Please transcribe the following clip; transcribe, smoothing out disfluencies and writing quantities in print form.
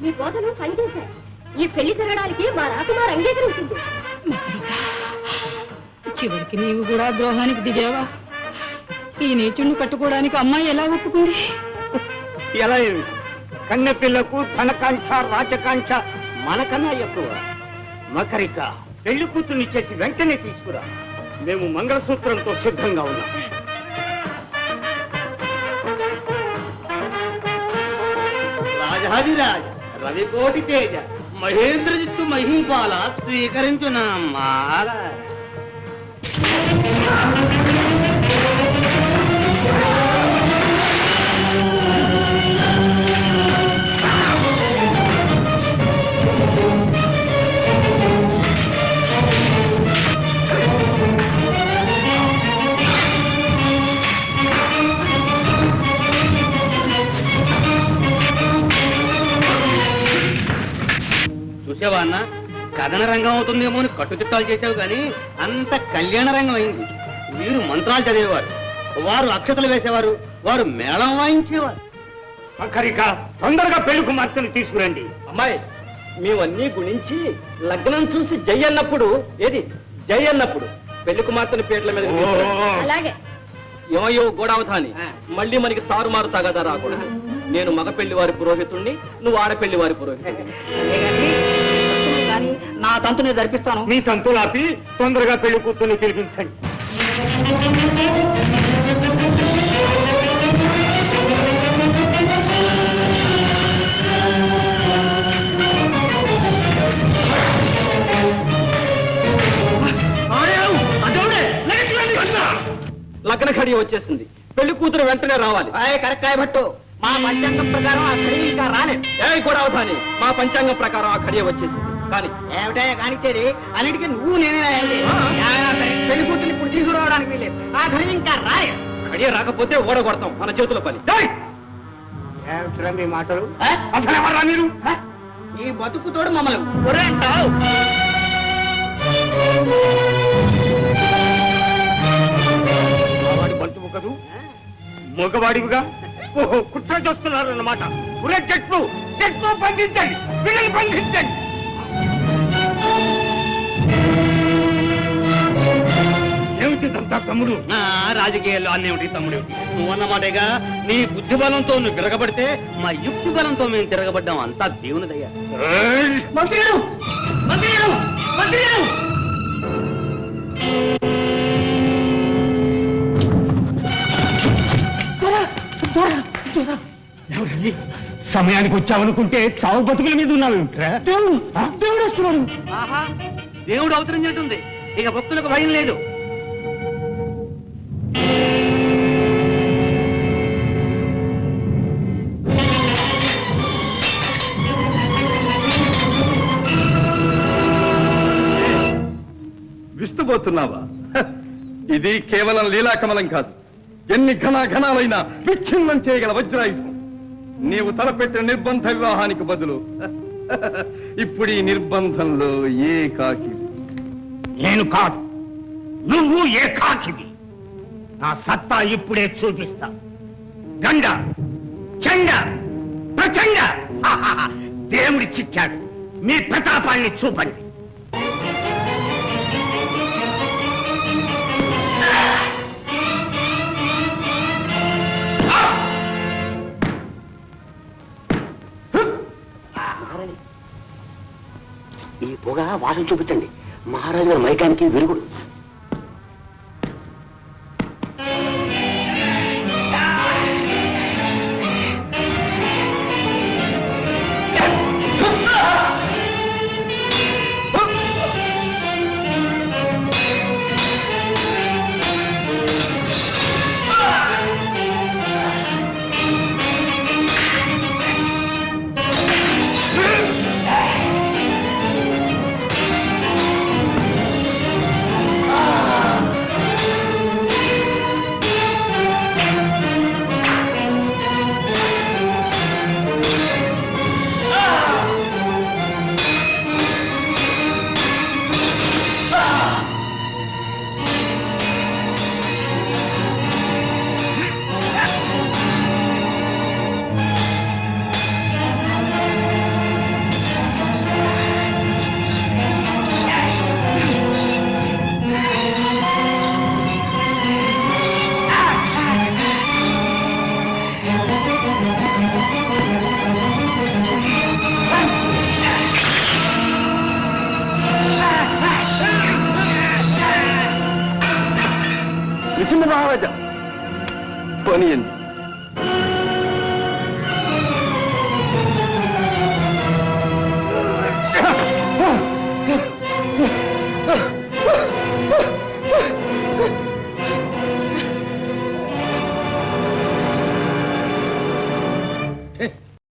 మీ బోధలు పనిచేశాయి. ఈ పెళ్లి జరగడానికి మా రాకుమార్ అంగీకరించింది. చివరికి నీవు కూడా ద్రోహానికి దిగావా? ఈ నీచుణ్ణి కట్టుకోవడానికి అమ్మాయి ఎలా ఒప్పుకుంది? ఎలా కన్నె పిల్లకు ధనకాంక్ష రాజకాంక్ష మనకన్నా ఎక్కువ. మకరిక పెళ్లి కూతుర్ని చేసి వెంటనే తీసుకురా. మేము మంగళసూత్రంతో సిద్ధంగా ఉన్నాం. రాజాదిరాజ రవికోటి తేజ మహేంద్రజిత్తు మహీపాల స్వీకరించున్నా మాల. చూసావా అన్న, కథన రంగం అవుతుందేమో అని కట్టుదిట్టాలు చేసావు కానీ అంత కళ్యాణ రంగం అయింది. మీరు మంత్రాలు చదివేవారు, వారు అక్షతలు వేసేవారు, వారు మేళం వాయించేవారు. మకరిక తొందరగా పెళ్లి కుమార్తెను తీసుకురండి. అమ్మాయి, మేవన్నీ గుణించి లగ్నం చూసి జై అన్నప్పుడు జై అన్నప్పుడు పెళ్లి కుమార్తెని పేట్ల మీద అలాగే ఏమయ్యో గోడావధాని, మళ్ళీ మనకి తారుమారు తగదా రాకూడదు. నేను మగ పెళ్లి వారి పురోహితుణ్ణి, నువ్వు ఆడపెళ్లి వారి పురోహితుడిని. నా తంతుని జరిపిస్తాను. మీ తంతులు ఆపి తొందరగా పెళ్లి కూతుర్ని పిలిపించండి. లగ్న ఖడి వచ్చేసింది. పెళ్లి కూతురు వెంటనే రావాలి. కరెక్ట్ భట్టు, మా పంచాంగం ప్రకారం ఆ ఖడి ఇంకా రాలేదు. కూడా అవధాని, మా పంచాంగం ప్రకారం ఆ ఖడియ వచ్చేసింది. కానీ ఏమిటా కానిచ్చేది? అన్నిటికీ నువ్వు నేనే రాయాలి. పెళ్లి కూతురు ఇప్పుడు తీసుకురావడానికి వీలేదు. ఆ ఖడి ఇంకా రాలేదు. ఖడియ రాకపోతే ఓడగొడతాం, మన చేతుల పని. ఏమిట్రా మీ మాటలు? అసలు ఎవరా మీరు? ఈ బతుకుతోడు మమ్మల్ని బంతువు కదూ, మగవాడివిగా ఓహో కుట్ర చేస్తున్నారు అన్నమాట. పురే చెట్లు చెట్లు బంధించండి, పిల్లలు బంధించండి. ఏమిటిదంతా తమ్ముడు? రాజకీయాల్లో అన్నేమిటి తమ్ముడు? నువ్వు అన్నమాటేగా, నీ బుద్ధి బలంతో నువ్వు తిరగబడితే మా యుక్తి బలంతో మేము తిరగబడ్డాం. అంతా దేవునిదయ్యా. సమయానికి వచ్చావనుకుంటే చావు బతుకుల మీద ఉన్నావు. దేవుడు వస్తున్నాడు. దేవుడు అవతరించినట్టుంది. ఇక భక్తులకు భయం లేదు. విస్తుపోతున్నావా? ఇది కేవలం లీలాకమలం కాదు, ఎన్ని ఘనాఘనాలైనా విచ్ఛిన్నం చేయగల వజ్రాయుధం. నీవు తలపెట్టిన నిర్బంధ వివాహానికి బదులు ఇప్పుడు ఈ నిర్బంధంలో ఏకాకి. నేను కాదు, నువ్వు ఏకాకివి. నా సత్తా ఇప్పుడే చూపిస్తా. గండ చండ ప్రచండ దేవుడి చిక్కాడు. మీ ప్రతాపాన్ని చూపండి. ఈ పొగ వాసన చూపించండి. మహారాజు గారి మైకానికి విరుగుడు. నరసింహ మహారాజా పోనీయండి.